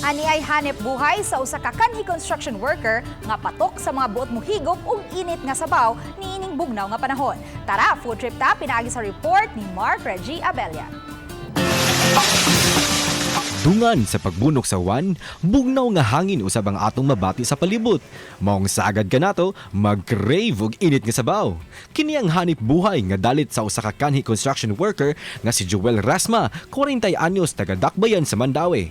Ani ay hanep buhay sa usa ka kanhi construction worker nga patok sa mga buot mohigop ug init nga sabaw niining bugnaw nga panahon. Tara, food trip ta pinaagi sa report ni Mark Reggie Abella. Dungan sa pagbunok sa wan, bugnaw nga hangin usab ang atong mabati sa palibot. Maong sagad ka nato, mag-crave og init nga sabaw. Kini ang hanip buhay nga dalit sa usa ka kanhi construction worker nga si Joel Rasma, 40 anyos, taga Dakbayan sa Mandawi.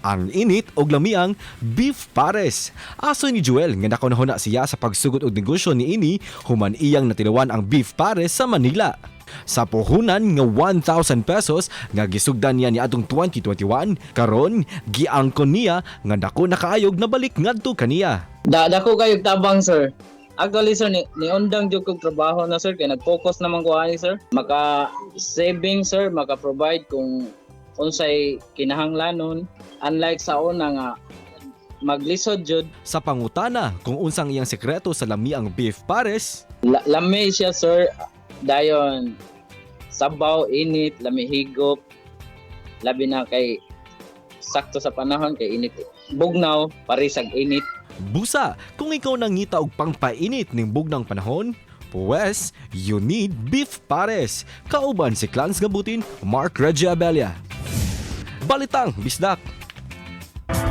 Ang init og lamiang beef pares. Aso ni Joel nga nakunahuna siya sa pagsugod og negosyo ni ini human iyang natilawan ang beef pares sa Manila. Sa puhunan nga 1,000 pesos nga gisugdan niya ni adtong 2021, karon giangkon niya nga dako na kaayog na balik ngadto kaniya. Dako kayog tabang, sir. Actually, sir, ni undang jud kog trabaho na, sir, kay nag-focus naman ko ani, sir. Maka-saving, sir, maka-provide kung unsay kinahanglanon, unlike sa una nga maglisod jud. Sa pangutana kung unsang iyang sekreto sa lamiang beef pares, Lami siya, sir. Dayon sabaw, init, lami higop. Labi na kay sakto sa panahon kay init. Bugnaw, parisag init. busa kung ikaw nangita og pangpainit ning bugnang panahon, pues you need beef pares. Kauban si Clans Gabutin, Mark Reggie Abella. Balitang Bisdak.